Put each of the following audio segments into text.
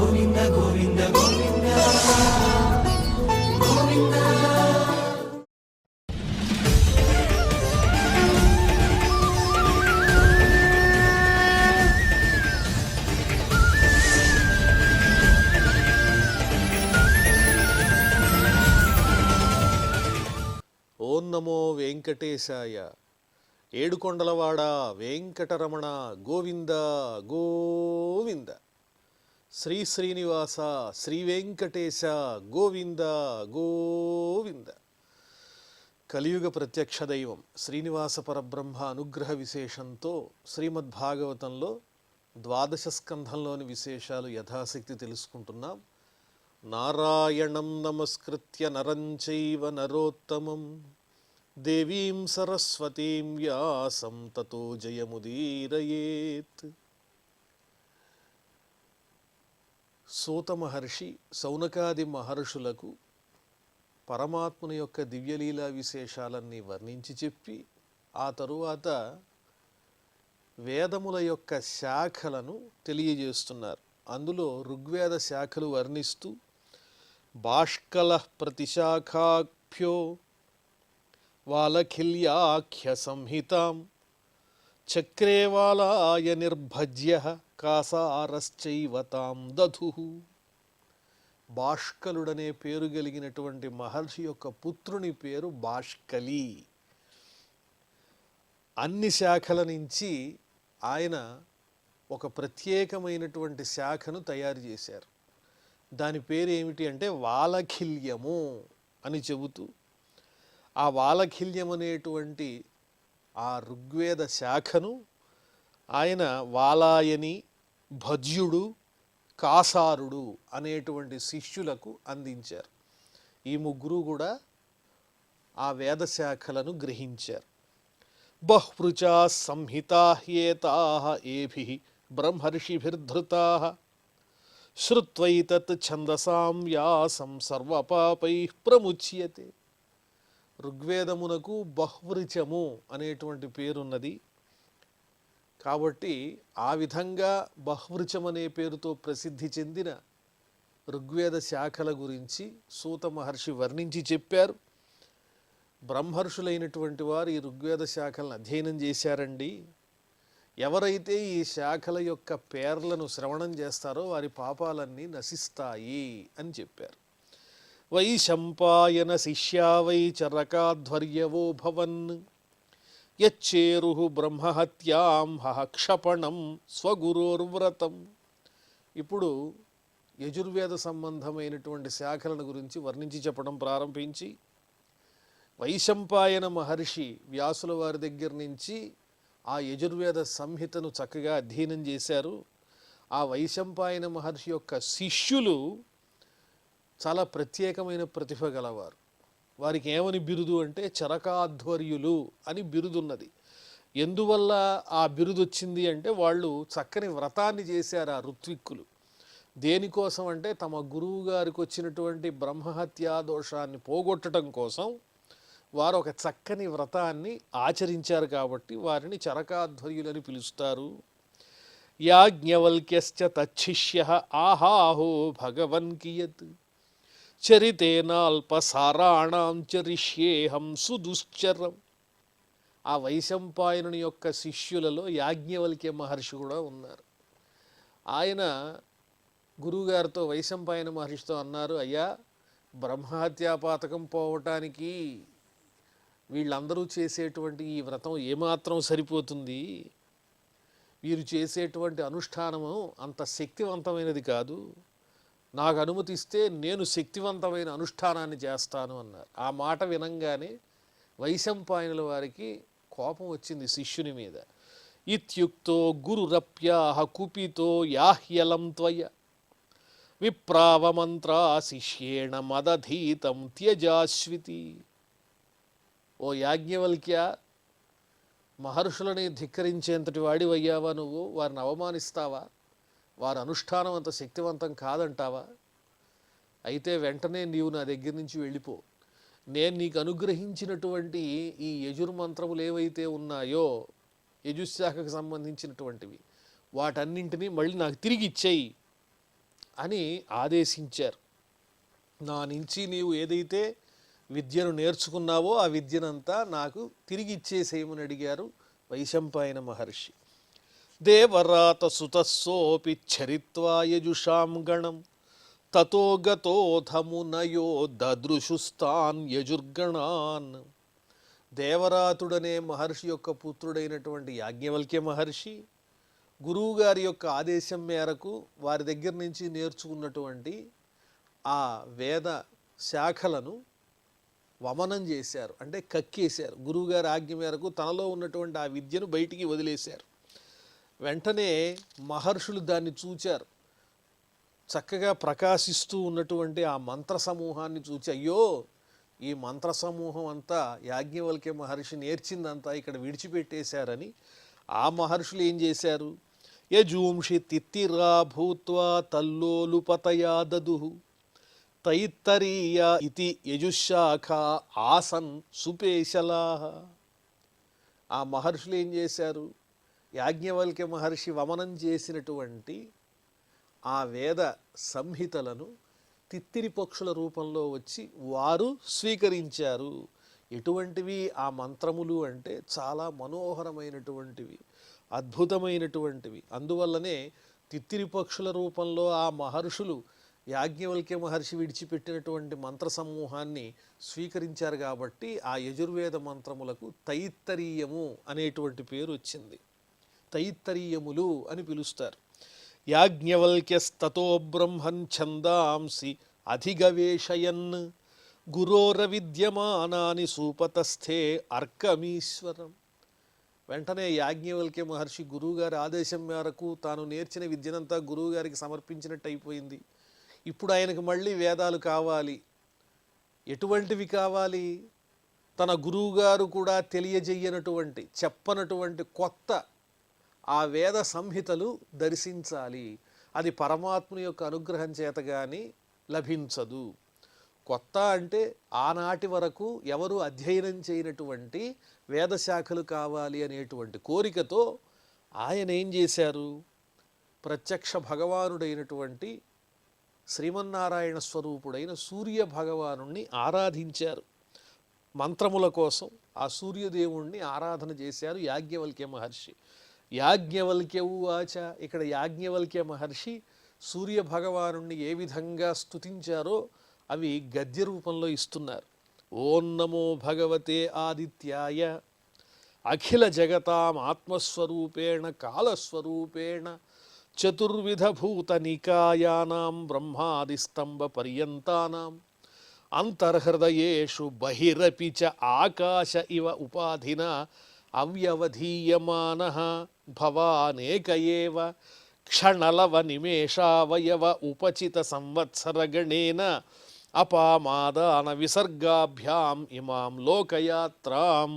గోవింద గోవింద గోవింద గోవింద. ఓం నమో వెంకటేశాయ. ఏడుకొండలవాడ వెంకటరమణ గోవింద గోవింద. శ్రీ శ్రీనివాస శ్రీ వెంకటేశ గోవింద గోవింద. కలియుగ ప్రత్యక్ష దైవం శ్రీనివాస పరబ్రహ్మ అనుగ్రహ విశేషంతో శ్రీమద్భాగవతంలో ద్వాదశ స్కంధంలోని విశేషాలు యథాశక్తి తెలుసుకుంటున్నాం. నారాయణం నమస్కృత్య నరం చైవ నరోత్తమం దేవీం సరస్వతీం వ్యాసం తతో జయముదీరయేత్. సూత మహర్షి శౌనకాది మహర్షులకు పరమాత్ముని యొక్క దివ్యలీలా విశేషాలన్నీ వర్ణించి చెప్పి ఆ తరువాత వేదముల యొక్క శాఖలను తెలియజేస్తున్నారు. అందులో ఋగ్వేద శాఖలు వర్ణిస్తూ బాష్కల ప్రతిశాఖాభ్యో వాలఖిల్యాఖ్య సంహితాం చక్రే వాలాయ నిర్భజ్య కాసారశ్చైవతాం దధు. బాష్కలుడనే పేరు కలిగినటువంటి మహర్షి యొక్క పుత్రుని పేరు బాష్కలి. అన్ని శాఖల నుంచి ఆయన ఒక ప్రత్యేకమైనటువంటి శాఖను తయారు చేశారు. దాని పేరు ఏమిటి అంటే వాలఖిల్యము అని చెబుతూ ఆ వాలఖిల్యం అనేటువంటి ఆ ఋగ్వేద శాఖను ఆయన వాలాయని, భజ్యుడు, కాసారుడు అనేటువంటి శిష్యులకు అందించారు. ఈ ముగ్గురు కూడా ఆ వేద శాఖలను గ్రహించారు. బహ్వృచా సంహితా హ్యేతాః ఏభిః బ్రహ్మర్షిభిర్ధృతాః శ్రుత్వైతత్ ఛందసాం వ్యాసం సర్వపాపైః ప్రముచ్యతే. ఋగ్వేదమునకు బహ్వృచము అనేటువంటి పేరున్నది కాబట్టి ఆ విధంగా బహ్వృచం అనే పేరుతో ప్రసిద్ధి చెందిన ఋగ్వేద శాఖల గురించి సూత మహర్షి వర్ణించి చెప్పారు. బ్రహ్మర్షులైనటువంటి వారు ఈ ఋగ్వేద శాఖలను అధ్యయనం చేశారండి. ఎవరైతే ఈ శాఖల యొక్క పేర్లను శ్రవణం చేస్తారో వారి పాపాలన్నీ నశిస్తాయి అని చెప్పారు. వైశంపాయన శిష్యా వై చరకాధ్వర్యవో భవన్ యచ్చేరు బ్రహ్మహత్యాం హక్షపణం స్వగురోర్వ్రతం. ఇప్పుడు యజుర్వేద సంబంధమైనటువంటి శాఖలను గురించి వర్ణించి చెప్పడం ప్రారంభించి వైశంపాయన మహర్షి వ్యాసుల వారి దగ్గర నుంచి ఆ యజుర్వేద సంహితను చక్కగా అధ్యయనం చేశారు. ఆ వైశంపాయన మహర్షి యొక్క శిష్యులు చాలా ప్రత్యేకమైన ప్రతిభ గలవారు. వారికి ఏమని బిరుదు అంటే చరకాధ్వర్యులు అని బిరుదున్నది. ఎందువల్ల ఆ బిరుదు వచ్చింది అంటే వాళ్ళు చక్కని వ్రతాన్ని చేశారు ఆ ఋత్విక్కులు. దేనికోసం అంటే తమ గురువు గారికి వచ్చినటువంటి బ్రహ్మహత్యా దోషాన్ని పోగొట్టడం కోసం వారు ఒక చక్కని వ్రతాన్ని ఆచరించారు కాబట్టి వారిని చరకాధ్వర్యులని పిలుస్తారు. యాజ్ఞవల్క్యశ్చ తచ్చిష్యః ఆహాహో భగవన్ కియత్ చరితేనాల్పసారాణాం చరిష్యేహం సుదుశ్చరం. ఆ వైశంపాయనుని యొక్క శిష్యులలో యాజ్ఞవల్క్య మహర్షి కూడా ఉన్నారు. ఆయన గురువుగారితో వైశంపాయన మహర్షితో అన్నారు, అయ్యా బ్రహ్మహత్యాపాతకం పోవటానికి వీళ్ళందరూ చేసేటువంటి ఈ వ్రతం ఏమాత్రం సరిపోతుంది? వీరు చేసేటువంటి అనుష్ఠానము అంత శక్తివంతమైనది కాదు. నాకు అనుమతిస్తే నేను శక్తివంతమైన అనుష్ఠానాన్ని చేస్తాను అన్నారు. ఆ మాట వినంగానే వైశంపాయనుల వారికి కోపం వచ్చింది శిష్యుని మీద. ఇత్యుక్తో గురురప్యాహ కుపితో యాహ్యలం త్వయ విప్రావమంత్రా శిష్యేణ మదధీతం త్యజాశ్వితి. ఓ యాజ్ఞవల్క్య, మహర్షులని ధిక్కరించేంతటి వాడివయ్యావా నువ్వు? వారిని అవమానిస్తావా? వారి అనుష్ఠానం అంత శక్తివంతం కాదంటావా? అయితే వెంటనే నీవు నా దగ్గర నుంచి వెళ్ళిపో. నేను నీకు అనుగ్రహించినటువంటి ఈ యజుర్మంత్రములు ఏవైతే ఉన్నాయో యజుశాఖకు సంబంధించినటువంటివి వాటన్నింటినీ మళ్ళీ నాకు తిరిగి ఇచ్చేయి అని ఆదేశించారు. నా నుంచి నీవు ఏదైతే విద్యను నేర్చుకున్నావో ఆ విద్యనంతా నాకు తిరిగి ఇచ్చేసేయమని అడిగారు వైశంపాయన మహర్షి. దేవరాత సుతస్సోపి చరిత్వా యజుషాం గణం తతో గతోధమునయో దదృశుస్తాన్ యజుర్గణాన్. దేవరాతుడనే మహర్షి యొక్క పుత్రుడైనటువంటి యాజ్ఞవల్క్య మహర్షి గురువుగారి యొక్క ఆదేశం మేరకు వారి దగ్గర నుంచి నేర్చుకున్నటువంటి ఆ వేద శాఖలను వమనం చేశారు, అంటే కక్కేశారు. గురువుగారి ఆజ్ఞ మేరకు తనలో ఉన్నటువంటి ఆ విద్యను బయటికి వదిలేశారు. వెంటనే మహర్షులు దాన్ని చూచారు. చక్కగా ప్రకాశిస్తూ ఉన్నటువంటి ఆ మంత్ర సమూహాన్ని చూచి, అయ్యో ఈ మంత్ర సమూహం అంతా యాజ్ఞవల్క్య మహర్షి నేర్చిందంతా ఇక్కడ విడిచిపెట్టేశారని ఆ మహర్షులు ఏం చేశారు? యజూంషి తిత్తిరా భూత్వా తల్లోలుపతయా దదుః తైత్తరీయ ఇతి యజుశాఖ ఆసన్ సుపేశలాః. ఆ మహర్షులు ఏం చేశారు? యాజ్ఞవల్క్య మహర్షి వమనం చేసినటువంటి ఆ వేద సంహితలను తిత్తిరి పక్షుల రూపంలో వచ్చి వారు స్వీకరించారు. ఎటువంటివి ఆ మంత్రములు అంటే చాలా మనోహరమైనటువంటివి, అద్భుతమైనటువంటివి. అందువల్లనే తిత్తిరి పక్షుల రూపంలో ఆ మహర్షులు యాజ్ఞవల్క్య మహర్షి విడిచిపెట్టినటువంటి మంత్ర సమూహాన్ని స్వీకరించారు. కాబట్టి ఆ యజుర్వేద మంత్రములకు తైత్తరీయము అనేటువంటి పేరు వచ్చింది. తైత్తరీయములు అని పిలుస్తారు. యాజ్ఞవల్క్యస్తతో బ్రహ్మన్ ఛందాంసి అధిగవేషయన్ గురోరవిద్యమానాని సూపతస్థే అర్కమీశ్వరం. వెంటనే యాజ్ఞవల్క్య మహర్షి గురువుగారి ఆదేశం మేరకు తాను నేర్చిన విద్యనంతా గురువుగారికి సమర్పించినట్టు అయిపోయింది. ఇప్పుడు ఆయనకు మళ్ళీ వేదాలు కావాలి. ఎటువంటివి కావాలి? తన గురువుగారు కూడా తెలియజేయనటువంటి, చెప్పనటువంటి కొత్త ఆ వేద సంహితలు దర్శించాలి. అది పరమాత్ముని యొక్క అనుగ్రహం చేత కానీ లభించదు. కొత్త అంటే ఆనాటి వరకు ఎవరు అధ్యయనం చేయనటువంటి వేదశాఖలు కావాలి అనేటువంటి కోరికతో ఆయన ఏం చేశారు? ప్రత్యక్ష భగవానుడైనటువంటి శ్రీమన్నారాయణ స్వరూపుడైన సూర్య భగవానుణ్ణి ఆరాధించారు. మంత్రముల కోసం ఆ సూర్యదేవుణ్ణి ఆరాధన చేశారు యాజ్ఞవల్క్య మహర్షి. యాజ్ఞవల్క్య ఉవాచ. ఇక్కడ యాజ్ఞవల్క్య మహర్షి సూర్య భగవానుణ్ణి ఏ విధంగా స్తుతించారో అవి గద్య రూపంలో ఇస్తున్నారు. ఓం నమో భగవతే ఆదిత్యాయ అఖిల జగతాం ఆత్మస్వరూపేణ కాలస్వరూపేణ చతుర్విధ భూత నికాయానాం బ్రహ్మాదిస్తంభ పర్యంతానాం అంతర్హృదయేషు బహిరపి చ ఆకాశ ఇవ ఉపాధిన అవ్యవధీయమానః భవానేక ఏవ క్షణలవ నిమేషావయవ ఉపచిత సంవత్సరగణేన అపామాదాన విసర్గాభ్యాం ఇమాం లోకయాత్రాం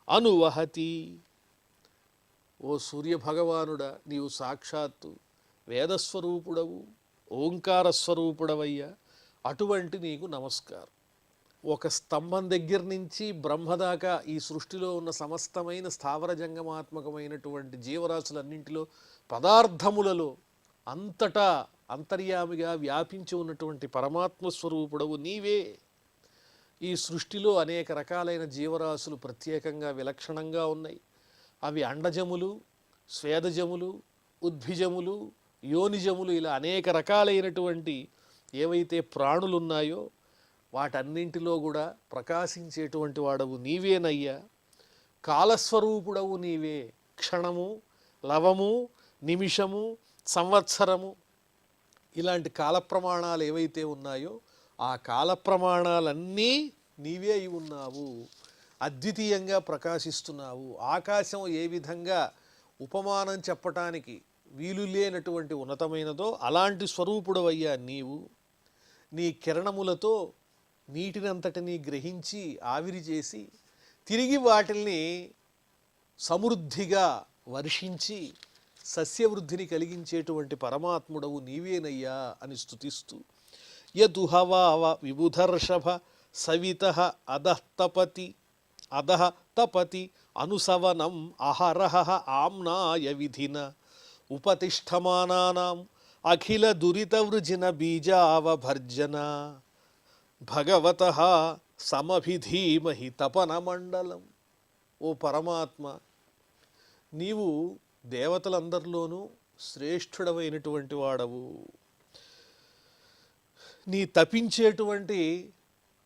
అనువహతి. ఓ సూర్యభగవానుడా, నీవు సాక్షాత్తు వేదస్వరూపుడవు, ఓంకారస్వరూపుడవయ్యా. అటువంటి నీకు నమస్కారం. ఒక స్తంభం దగ్గర నుంచి బ్రహ్మదాకా ఈ సృష్టిలో ఉన్న సమస్తమైన స్థావర జంగమాత్మకమైనటువంటి జీవరాశులన్నింటిలో, పదార్థములలో అంతటా అంతర్యామిగా వ్యాపించి ఉన్నటువంటి పరమాత్మ స్వరూపుడవు నీవే. ఈ సృష్టిలో అనేక రకాలైన జీవరాశులు ప్రత్యేకంగా విలక్షణంగా ఉన్నాయి. అవి అండజములు, స్వేదజములు, ఉద్భిజములు, యోనిజములు, ఇలా అనేక రకాలైనటువంటి ఏవైతే ప్రాణులు ఉన్నాయో వాటన్నింటిలో కూడా ప్రకాశించేటువంటి వాడవు నీవేనయ్యా. కాలస్వరూపుడవు నీవే. క్షణము, లవము, నిమిషము, సంవత్సరము ఇలాంటి కాల ప్రమాణాలు ఏవైతే ఉన్నాయో ఆ కాల ప్రమాణాలన్నీ నీవే అయి ఉన్నావు. అద్వితీయంగా ప్రకాశిస్తున్నావు. ఆకాశం ఏ విధంగా ఉపమానం చెప్పటానికి వీలు లేనటువంటి ఉన్నతమైనదో అలాంటి స్వరూపుడవయ్యా నీవు. నీ కిరణములతో నీటినంతటినీ గ్రహించి ఆవిరి చేసి తిరిగి వాటిల్ని సమృద్ధిగా వర్షించి సస్యవృద్ధిని కలిగించేటువంటి పరమాత్ముడవు నీవేనయ్యా అని స్తుతిస్తూ, యదుహవావ విబుధర్షభ సవితః అధః తపతి అనుసవనం అహరహ ఆమ్నాయ విధిన ఉపతిష్ఠమానానాం అఖిల దురిత వృజిన బీజావభర్జన భగవత సమభిధీమహి తపన మండలం. ఓ పరమాత్మ, నీవు దేవతలందరిలోనూ శ్రేష్ఠుడమైనటువంటి వాడవు. నీ తపించేటువంటి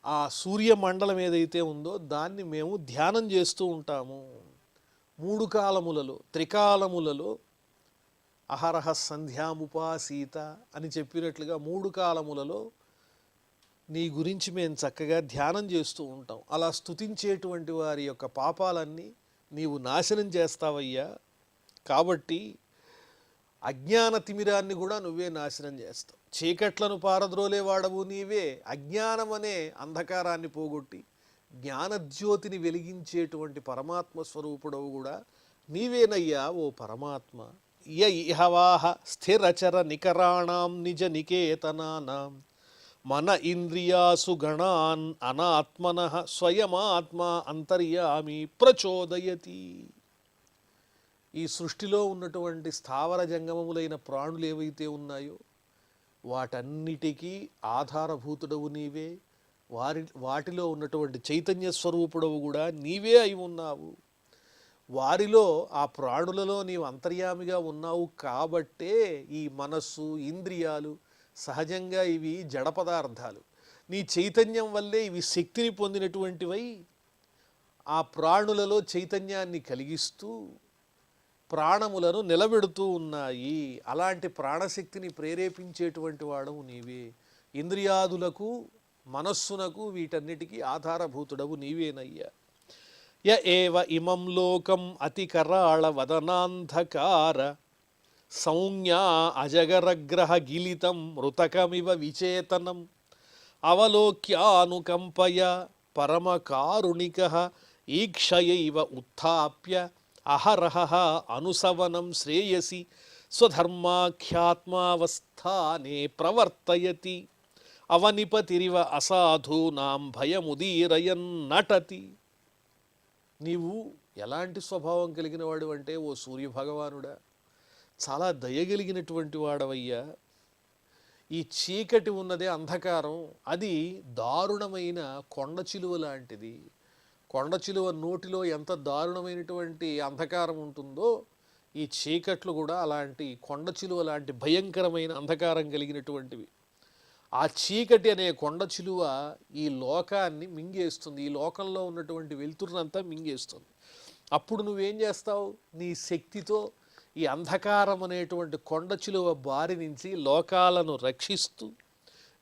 ఆ సూర్యమండలం ఏదైతే ఉందో దాన్ని మేము ధ్యానం చేస్తూ ఉంటాము. 3 కాలములలో, త్రికాలములలో అహరహ సంధ్యాముపాసీత అని చెప్పినట్లుగా 3 కాలములలో నీ గురించి మేము చక్కగా ధ్యానం చేస్తూ ఉంటాం. అలా స్తుతించేటువంటి వారి యొక్క పాపాలన్నీ నీవు నాశనం చేస్తావయ్యా. కాబట్టి అజ్ఞాన తిమిరాన్ని కూడా నువ్వే నాశనం చేస్తావు. చీకట్లను పారద్రోలేవాడవు నీవే. అజ్ఞానం అనే అంధకారాన్ని పోగొట్టి జ్ఞానజ్యోతిని వెలిగించేటువంటి పరమాత్మ స్వరూపుడవు కూడా నీవేనయ్యా ఓ పరమాత్మ. ఇహవాహ స్థిరచర నికరాణం నిజ నికేతనానాం మన ఇంద్రియాసు గణాన్ అనాత్మనః స్వయమాత్మ అంతర్యామి ప్రచోదయతి. ఈ సృష్టిలో ఉన్నటువంటి స్థావర జంగమములైన ప్రాణులు ఏవైతే ఉన్నాయో వాటన్నిటికీ ఆధారభూతుడవు నీవే. వాటిలో ఉన్నటువంటి చైతన్య స్వరూపుడవు కూడా నీవే అయి ఉన్నావు. వారిలో ఆ ప్రాణులలో నీవు అంతర్యామిగా ఉన్నావు కాబట్టే ఈ మనస్సు, ఇంద్రియాలు సహజంగా ఇవి జడ పదార్థాలు. నీ చైతన్యం వల్లే ఇవి శక్తిని పొందినటువంటివై ఆ ప్రాణులలో చైతన్యాన్ని కలిగిస్తూ ప్రాణములను నిలబెడుతూ ఉన్నాయి. అలాంటి ప్రాణశక్తిని ప్రేరేపించేటువంటి వాడవు నీవే. ఇంద్రియాదులకు, మనస్సునకు, వీటన్నిటికీ ఆధారభూతుడవు నీవేనయ్యా. య ఏవ ఇమం లోకం అతికరాళ వదనాంధకార సంజ్ఞా అజగరగ్రహ గిలితం మృతకమివ విచేతనం అవలోక్యానుకంపయ పరమకారుణికః ఈక్షయైవ ఉత్థాప్య అహరహ అనుసవనం శ్రేయసి స్వధర్మాఖ్యాత్మావస్థానే ప్రవర్తయతి అవనిపతిరివ అసాధూనాం భయముదీరయన్ నటతి. నీవు ఎలాంటి స్వభావం కలిగిన వాడు అంటే ఓ సూర్యభగవానుడా, చాలా దయగలిగినటువంటి వాడవయ్యా. ఈ చీకటి ఉన్నదే అంధకారం, అది దారుణమైన కొండ చిలువ లాంటిది. కొండ చిలువ నోటిలో ఎంత దారుణమైనటువంటి అంధకారం ఉంటుందో ఈ చీకట్లు కూడా అలాంటి కొండ చిలువ లాంటి భయంకరమైన అంధకారం కలిగినటువంటివి. ఆ చీకటి అనే కొండ చిలువ ఈ లోకాన్ని మింగేస్తుంది. ఈ లోకంలో ఉన్నటువంటి వెలుతురునంతా మింగేస్తుంది. అప్పుడు నువ్వేం చేస్తావు? నీ శక్తితో ఈ అంధకారం అనేటువంటి కొండ చిలువ బారి నుంచి లోకాలను రక్షిస్తూ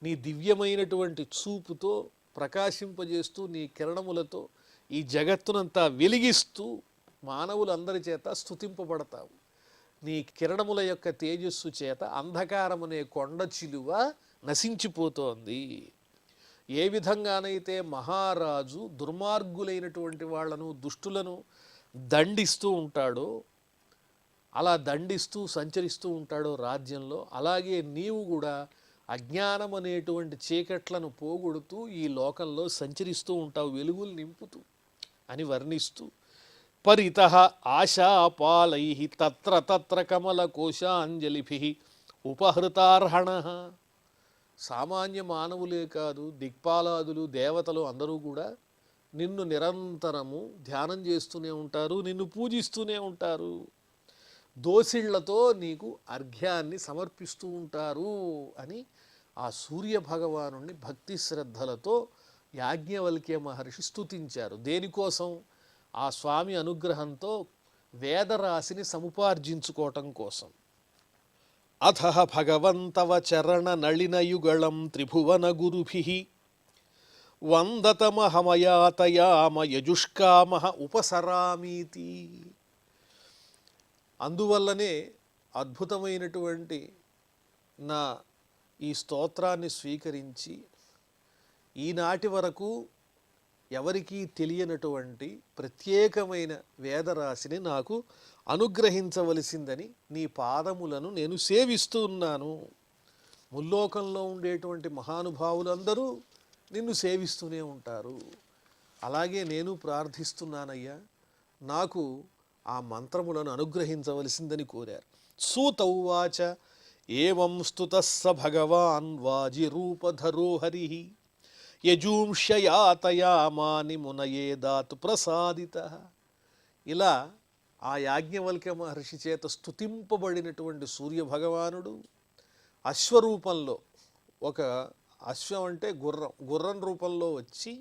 నీ దివ్యమైనటువంటి చూపుతో ప్రకాశింపజేస్తూ నీ కిరణములతో ఈ జగత్తునంతా వెలిగిస్తూ మానవులందరి చేత స్తుతింపబడతావు. నీ కిరణముల యొక్క తేజస్సు చేత అంధకారం అనే కొండ చిలువ నశించిపోతోంది. ఏ విధంగానైతే మహారాజు దుర్మార్గులైనటువంటి వాళ్లను, దుష్టులను దండిస్తూ ఉంటాడో, అలా దండిస్తూ సంచరిస్తూ ఉంటాడో రాజ్యంలో, అలాగే నీవు కూడా అజ్ఞానం అనేటువంటి చీకట్లను పోగొడుతూ ఈ లోకంలో సంచరిస్తూ ఉంటావు, వెలుగులు నింపుతూ అని వర్ణిస్తూ పరితః ఆశాపాలై తత్ర తత్ర కమల కోశాంజలిభి ఉపహృతార్హణ. సామాన్య మానవులే కాదు, దిక్పాలాదులు, దేవతలు అందరూ కూడా నిన్ను నిరంతరము ధ్యానం చేస్తూనే ఉంటారు, నిన్ను పూజిస్తూనే ఉంటారు. దోసిళ్లతో నీకు అర్ఘ్యాన్ని సమర్పిస్తూ ఉంటారు అని ఆ సూర్యభగవాను భక్తి శ్రద్ధలతో యాజ్ఞవల్క్య మహర్షి స్తుతించారు. దేనికోసం? ఆ స్వామి అనుగ్రహంతో వేదరాశిని సముపార్జించుకోవటం కోసం. అథః భగవంతవ చరణ నళినయుగళం త్రిభువన గురుభిః వందతమహమయాతయామ యజుష్కామః ఉపసరామీతి. అందువల్లనే అద్భుతమైనటువంటి నా ఈ స్తోత్రాన్ని స్వీకరించి ఈనాటి వరకు ఎవరికీ తెలియనటువంటి ప్రత్యేకమైన వేదరాశిని నాకు అనుగ్రహించవలసిందని నీ పాదములను నేను సేవిస్తూ ఉన్నాను. ముల్లోకంలో ఉండేటువంటి మహానుభావులందరూ నిన్ను సేవిస్తూనే ఉంటారు. అలాగే నేను ప్రార్థిస్తున్నానయ్యా, నాకు ఆ మంత్రములను అనుగ్రహించవలసిందని కోరారు. సూత ఉవాచ ఏవం స్తుతః స భగవాన్ వాజిరూపధరో హరి యజూంషయాతయామాని మునయే దాతు ప్రసాదితః. ఇలా ఆ యాజ్ఞవల్క్య మహర్షి చేత స్తుతింపబడినటువంటి సూర్యభగవానుడు అశ్వరూపంలో, ఒక అశ్వం అంటే గుర్రం రూపంలో వచ్చి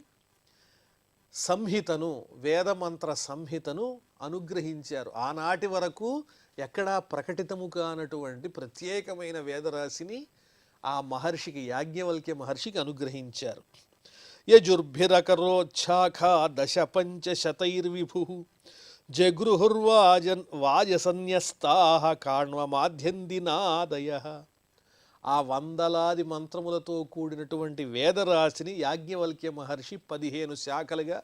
సంహితను, వేదమంత్ర సంహితను అనుగ్రహించారు. ఆనాటి వరకు ఎక్కడా ప్రకటితము కానటువంటి ప్రత్యేకమైన వేదరాశిని ఆ మహర్షికి, యాజ్ఞవల్క్య మహర్షికి అనుగ్రహించారు. యజుర్భిరకరోచ్ఛాఖా దశ పంచశతైర్విభు వాజసన్యస్తాః కాణ్వమాధ్యందినాదయః. ఆ వందలాది మంత్రములతో కూడినటువంటి వేదరాశిని యాజ్ఞవల్క్య మహర్షి 15 శాఖలుగా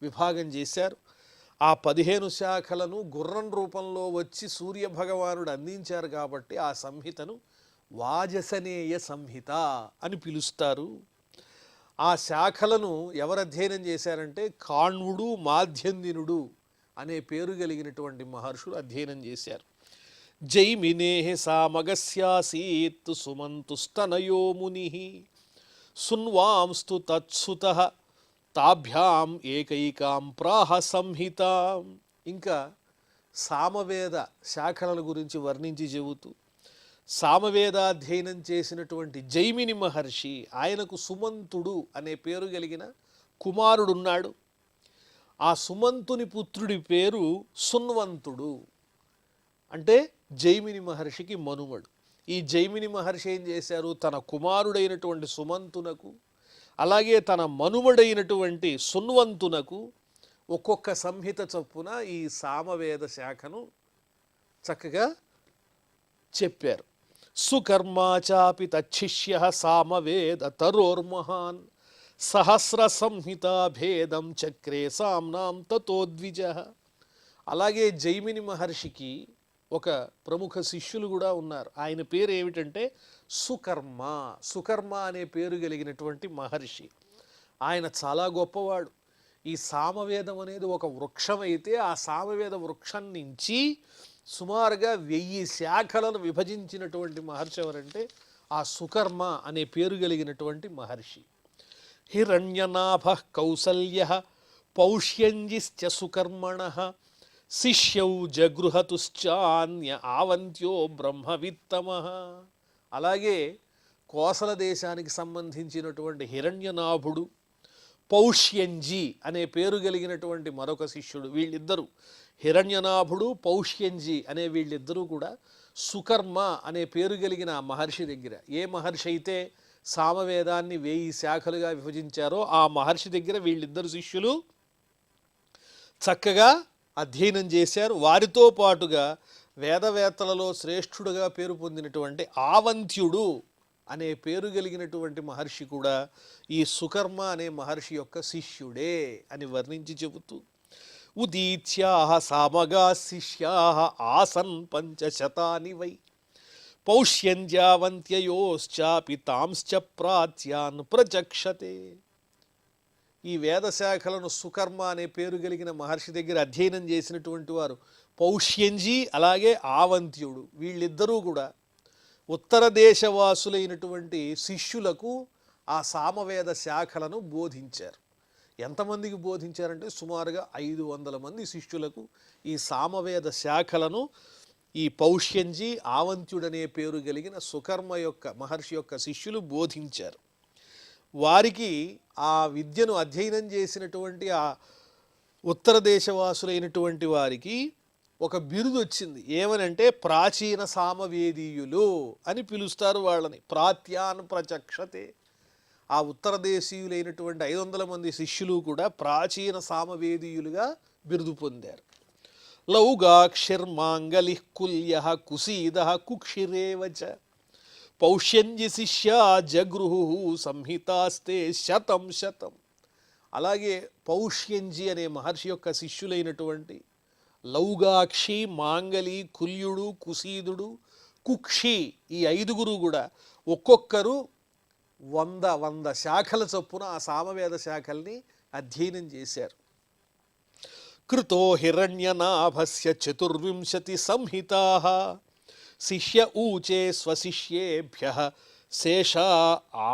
విభాగం చేశారు. ఆ 15 శాఖలను గుర్రం రూపంలో వచ్చి సూర్యభగవానుడు అందించారు కాబట్టి ఆ సంహితను వాజసనేయ సంహిత అని పిలుస్తారు. ఆ శాఖలను ఎవరు అధ్యయనం చేశారంటే కాణ్వుడు, మాధ్యందినుడు అనే పేరు కలిగినటువంటి మహర్షులు అధ్యయనం చేశారు. జైమినేః సామగస్యాసీత్ సుమంతుస్తనయో ముని సున్వాంస్తు తత్సుతః తాభ్యాం ఏకైకాం ప్రాహ సంహితాం. ఇంకా సామవేద శాఖల గురించి వర్ణించి చెబుతూ సామవేదాధ్యయనం చేసినటువంటి జైమిని మహర్షి, ఆయనకు సుమంతుడు అనే పేరు కలిగిన కుమారుడున్నాడు. ఆ సుమంతుని పుత్రుడి పేరు సున్వంతుడు, అంటే జైమిని మహర్షికి మనుమడు. ఈ జైమిని మహర్షి ఏం చేశారు, తన కుమారుడైనటువంటి సుమంతునకు అలాగే తన మనుమడైనటువంటి సున్వంతునకు ఒక్కొక్క సంహిత చొప్పున ఈ సామవేద శాఖను చక్కగా చెప్పారు. సుకర్మాచాపి తచ్చిష్య సామవేద తరోర్మహాన్ సహస్ర సంహిత భేదం చక్రే సామ్నాం తతోద్విజ. అలాగే జైమిని మహర్షికి ఒక ప్రముఖ శిష్యులు కూడా ఉన్నారు. ఆయన పేరు ఏమిటంటే సుకర్మ. సుకర్మ అనే పేరు కలిగినటువంటి మహర్షి. ఆయన చాలా గొప్పవాడు. ఈ సామవేదం అనేది ఒక వృక్షం అయితే ఆ సామవేద వృక్షం నుంచి సుమారుగా 1000 శాఖలను విభజించినటువంటి మహర్షి ఎవరంటే ఆ సుకర్మ అనే పేరు కలిగినటువంటి మహర్షి. హిరణ్యనాభః కౌసల్యః పౌష్యంజిశ్చ సుకర్మణః శిష్యౌ జగృహతుశ్చాన్య ఆవంత్యో బ్రహ్మవిత్తమః. అలాగే కోసల దేశానికి సంబంధించినటువంటి హిరణ్యనాభుడు, పౌష్యంజి అనే పేరు కలిగినటువంటి మరొక శిష్యుడు, వీళ్ళిద్దరూ హిరణ్యనాభుడు, పౌష్యంజి అనే వీళ్ళిద్దరూ కూడా సుకర్మ అనే పేరు కలిగిన మహర్షి దగ్గర, ఏ మహర్షి అయితే సామవేదాన్ని 1000 శాఖలుగా విభజించారో ఆ మహర్షి దగ్గర వీళ్ళిద్దరు శిష్యులు చక్కగా అధ్యయనం చేశారు. వారితో పాటుగా వేదవేత్తలలో శ్రేష్ఠుడుగా పేరు పొందినటువంటి ఆవంత్యుడు అనే పేరు కలిగినటువంటి మహర్షి కూడా ఈ సుకర్మ అనే మహర్షి యొక్క శిష్యుడే అని వర్ణించి చెబుతూ ఉదీత్యాః సామగా శిష్యాః ఆసన్ 500 వై పౌష్యంత్యావంత్యయోశ్చాపి తాంశ్చ ప్రాచ్యాన్ ప్రచక్షతే. ఈ వేదశాఖలను సుకర్మ అనే పేరు కలిగిన మహర్షి దగ్గర అధ్యయనం చేసినటువంటి వారు పౌష్యంజి అలాగే ఆవంత్యుడు, వీళ్ళిద్దరూ కూడా ఉత్తర దేశవాసులైనటువంటి శిష్యులకు ఆ సామవేద శాఖలను బోధించారు. ఎంతమందికి బోధించారంటే సుమారుగా 500 మంది శిష్యులకు ఈ సామవేద శాఖలను ఈ పౌష్యంజి, ఆవంత్యుడనే పేరు కలిగిన సుకర్మ యొక్క మహర్షి యొక్క శిష్యులు బోధించారు. వారికి ఆ విద్యను అధ్యయనం చేసినటువంటి ఆ ఉత్తర దేశవాసులైనటువంటి వారికి ఒక బిరుదు వచ్చింది. ఏమనంటే ప్రాచీన సామవేదీయులు అని పిలుస్తారు వాళ్ళని. ప్రాత్యాన్ ప్రచక్షతే. ఆ ఉత్తర దేశీయులైనటువంటి 500 మంది శిష్యులు కూడా ప్రాచీన సామవేదీయులుగా బిరుదు పొందారు. లౌగాక్షిర్మాంగలి కుల్య కుసీద కుక్షిరేవచ పౌష్యంజి శిష్య జగృహు సంహితాస్తే 100. అలాగే పౌష్యంజి అనే మహర్షి యొక్క శిష్యులైనటువంటి లౌగాక్షి, మాంగలి, కుల్యుడు, కుసీదుడు, కుక్షి ఈ 5గురు కూడా ఒక్కొక్కరు 100 శాఖల చొప్పున ఆ సామవేద శాఖల్ని అధ్యయనం చేశారు. కృతో హిరణ్యనాభస్య 24 సంహితాః శిష్య ఊచే స్వశిష్యేభ్య శేష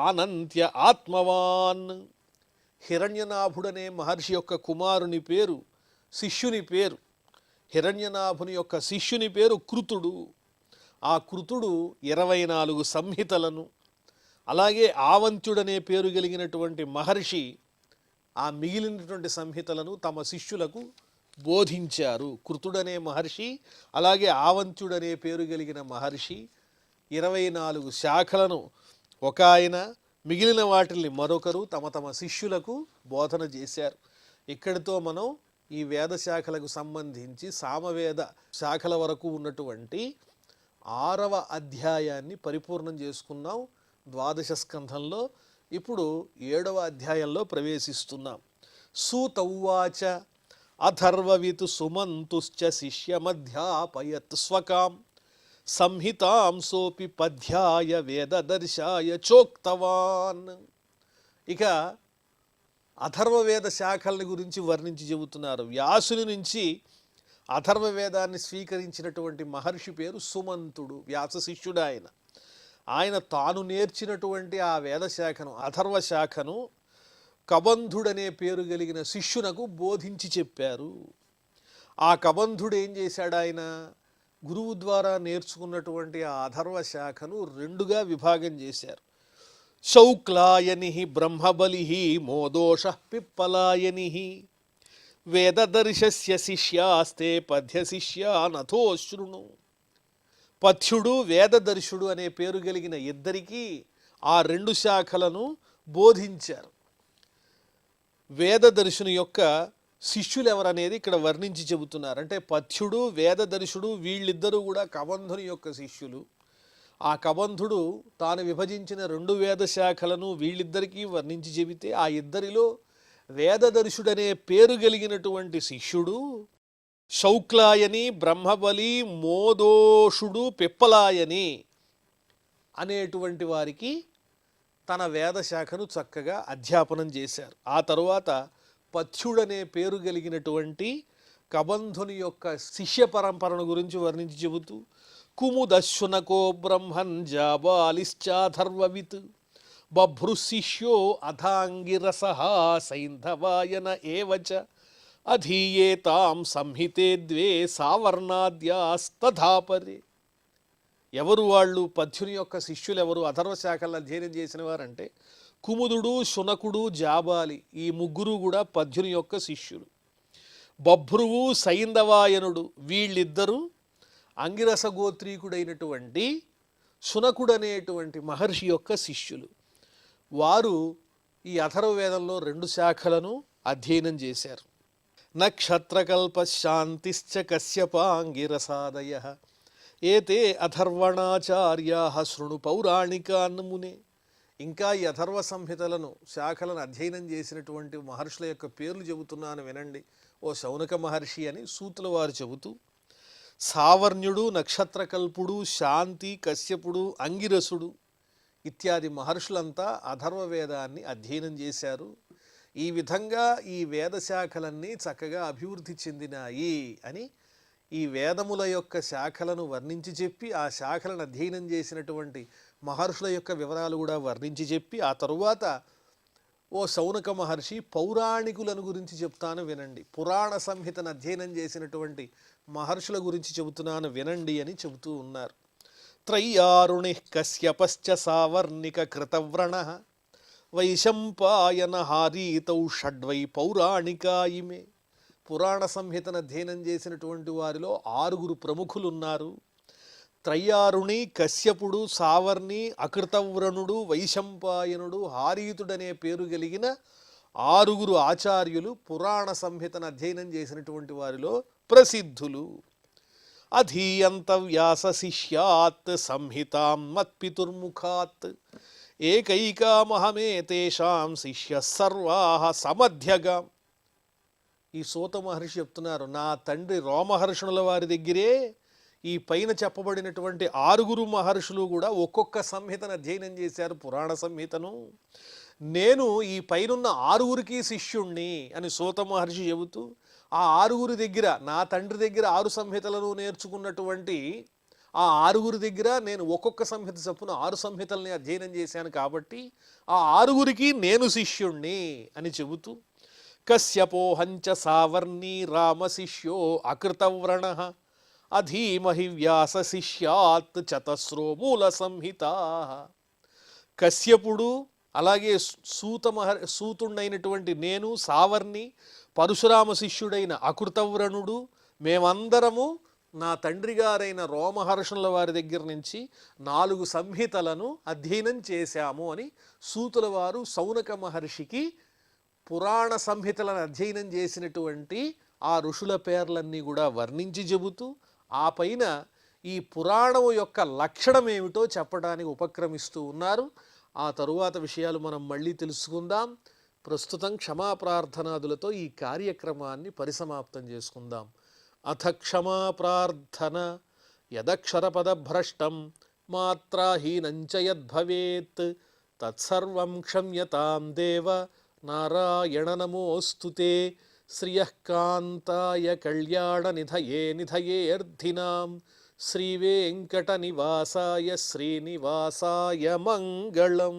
ఆనంత్య ఆత్మవాన్. హిరణ్యనాభుడనే మహర్షి యొక్క కుమారుని పేరు, శిష్యుని పేరు, హిరణ్యనాభుని యొక్క శిష్యుని పేరు కృతుడు. ఆ కృతుడు 24 సంహితలను, అలాగే ఆవంత్యుడనే పేరు కలిగినటువంటి మహర్షి ఆ మిగిలినటువంటి సంహితలను తమ శిష్యులకు బోధించారు. కృతుడనే మహర్షి, అలాగే ఆవంత్యుడనే పేరు కలిగిన మహర్షి 24 శాఖలను ఒక ఆయన, మిగిలిన వాటిని మరొకరు తమ తమ శిష్యులకు బోధన చేశారు. ఇక్కడితో మనం ఈ వేద శాఖలకు సంబంధించి సామవేద శాఖల వరకు ఉన్నటువంటి 6వ అధ్యాయాన్ని పరిపూర్ణం చేసుకున్నాం ద్వాదశ స్కంధంలో. ఇప్పుడు 7వ అధ్యాయంలో ప్రవేశిస్తున్నాం. సూత ఉవాచ అథర్వవిత్ సుమంతుశ్చ శిష్యమధ్యాపయత్ స్వకాం సంహితాం సోపి పద్యాయ వేదదర్శాయ చోక్తవాన్. ఇక అథర్వవేద శాఖల్ని గురించి వర్ణించి చెబుతున్నారు. వ్యాసుని నుంచి అథర్వవేదాన్ని స్వీకరించినటువంటి మహర్షి పేరు సుమంతుడు, వ్యాస శిష్యుడు. ఆయన తాను నేర్చినటువంటి ఆ వేదశాఖను, అథర్వ శాఖను కబంధుడనే పేరు కలిగిన శిష్యునకు బోధించి చెప్పారు. ఆ కబంధుడు ఏం చేశాడు? ఆయన గురువు ద్వారా నేర్చుకున్నటువంటి ఆ అథర్వ శాఖను 2గా విభాగం చేశారు. శౌక్లాయని బ్రహ్మబలి మోదోష పిప్పలాయని వేదదర్శస్య శిష్యాస్తే పద్య శిష్యా నథోశృణు. పథ్యుడు, వేదదర్శుడు అనే పేరు కలిగిన ఇద్దరికీ ఆ 2 శాఖలను బోధించారు. వేదదర్శుని యొక్క శిష్యులు ఎవరనేది ఇక్కడ వర్ణించి చెబుతున్నారు. అంటే పథ్యుడు, వేదదర్శుడు వీళ్ళిద్దరూ కూడా కబంధుని యొక్క శిష్యులు. ఆ కబంధుడు తాను విభజించిన 2 వేద శాఖలను వీళ్ళిద్దరికీ వర్ణించి చెబితే, ఆ ఇద్దరిలో వేదదర్శుడనే పేరు కలిగినటువంటి శిష్యుడు శౌక్లాయని, బ్రహ్మబలి, మోదోషుడు, పిప్పలాయని అనేటువంటి వారికి తన వేద శాఖను చక్కగా అధ్యాపనం చేశారు. ఆ తరువాత పథ్యుడనే పేరు కలిగినటువంటి కబంధుని యొక్క శిష్య పరంపరను గురించి వర్ణించి చెబుతూ కుముదశునకో బ్రహ్మన్ జాబాలిశ్చాథర్వవిత్ బభ్రుశిష్యో అథాంగిరస సైంధవాయన ఏవచ అధీయేతాం సంహితే ద్వే సావర్ణాద్యాస్తథాపరే. ఎవరు వాళ్ళు? పథ్యుని యొక్క శిష్యులు ఎవరు? అథర్వ శాఖలను అధ్యయనం చేసిన వారంటే కుముదుడు, శునకుడు, జాబాలి ఈ 3 కూడా పథ్యుని యొక్క శిష్యులు. బభ్రువు, సైంధవాయనుడు వీళ్ళిద్దరూ అంగిరస గోత్రీకుడైనటువంటి శునకుడు అనేటువంటి మహర్షి యొక్క శిష్యులు. వారు ఈ అథర్వవేదంలో 2 శాఖలను అధ్యయనం చేశారు. నక్షత్రకల్పశాంతిశ్చ కశ్యపాంగిరసాదయ ఏతే అథర్వణాచార్యా శృణు పౌరాణికాన్ మునే. ఇంకా ఈ అథర్వ సంహితలను, శాఖలను అధ్యయనం చేసినటువంటి మహర్షుల యొక్క పేర్లు చెబుతున్నాను వినండి ఓ శౌనక మహర్షి అని సూతుల వారు చెబుతూ, సావర్ణ్యుడు, నక్షత్రకల్పుడు, శాంతి, కశ్యపుడు, అంగిరసుడు ఇత్యాది మహర్షులంతా అథర్వ వేదాన్ని అధ్యయనం చేశారు. ఈ విధంగా ఈ వేద శాఖలన్నీ చక్కగా అభివృద్ధి చెందినాయి అని ఈ వేదముల యొక్క శాఖలను వర్ణించి చెప్పి, ఆ శాఖలను అధ్యయనం చేసినటువంటి మహర్షుల యొక్క వివరాలు కూడా వర్ణించి చెప్పి, ఆ తరువాత ఓ శౌనక మహర్షి పౌరాణికులను గురించి చెప్తాను వినండి, పురాణ సంహితను అధ్యయనం చేసినటువంటి మహర్షుల గురించి చెబుతున్నాను వినండి అని చెబుతూ ఉన్నారు. త్రయ్యారుణి కశ్యపశ్చ సావర్ణిక కృతవ్రణ వైశంపాయన హారీతౌ షడ్వై పౌరాణికా ఇమే. పురాణ సంహితను అధ్యయనం చేసినటువంటి వారిలో 6 ప్రముఖులు ఉన్నారు. త్రయ్యారుణి, కశ్యపుడు, సావర్ణి, అకృతవ్రణుడు, వైశంపాయనుడు, హారీతుడనే పేరు కలిగిన 6 ఆచార్యులు పురాణ సంహితను అధ్యయనం చేసినటువంటి వారిలో ప్రసిద్ధులు. అధీయంత వ్యాస శిష్యాత్ సంహితాం మత్పితుర్ముఖాత్ ఏకైకామహమే తేషాం శిష్య సర్వాః సమధ్యగా. ఈ సూత మహర్షి చెప్తున్నారు, నా తండ్రి రోమహర్షణుల వారి దగ్గరే ఈ పైన చెప్పబడినటువంటి 6 మహర్షులు కూడా ఒక్కొక్క సంహితను అధ్యయనం చేశారు, పురాణ సంహితను. నేను ఈ పైనున్న 6 శిష్యుణ్ణి అని సూత మహర్షి చెబుతూ, ఆ 6 దగ్గర, నా తండ్రి దగ్గర 6 సంహితలను నేర్చుకున్నటువంటి ఆ 6 దగ్గర నేను ఒక్కొక్క సంహిత చొప్పున 6 సంహితల్ని అధ్యయనం చేశాను కాబట్టి ఆ 6కి నేను శిష్యుణ్ణి అని చెబుతూ కశ్యపోహంచ సావర్ణి రామశిష్యో అకృతవ్రణ అధీమహి వ్యాస శిష్యాత్ చతస్రో మూల సంహిత. కశ్యపుడు అలాగే సూతుడైనటువంటి నేను, సావర్ణి, పరశురామ శిష్యుడైన అకృతవ్రణుడు, మేమందరము నా తండ్రి గారైన రోమహర్షణుల వారి దగ్గర నుంచి 4 సంహితలను అధ్యయనం చేశాము అని సూతుల వారు సౌనక మహర్షికి పురాణ సంహితలను అధ్యయనం చేసినటువంటి ఆ ఋషుల పేర్లన్నీ కూడా వర్ణించి చెబుతూ ఆ పైన ఈ పురాణము యొక్క లక్షణం ఏమిటో చెప్పడానికి ఉపక్రమిస్తూ ఉన్నారు. ఆ తరువాత విషయాలు మనం మళ్ళీ తెలుసుకుందాం. ప్రస్తుతం క్షమాప్రార్థనాదులతో ఈ కార్యక్రమాన్ని పరిసమాప్తం చేసుకుందాం. అథ క్షమా ప్రార్థన. యదక్షరపదభ్రష్టం మాత్రాహీనంచ యద్భవేత్ తత్సర్వం క్షమ్యతాం దేవ నారాయణ నమోస్తుతే. శ్రియః కాంతాయ కళ్యాణ నిధయే నిధయేర్థినాం శ్రీవేంకట నివాసాయ శ్రీనివాసాయ మంగళం.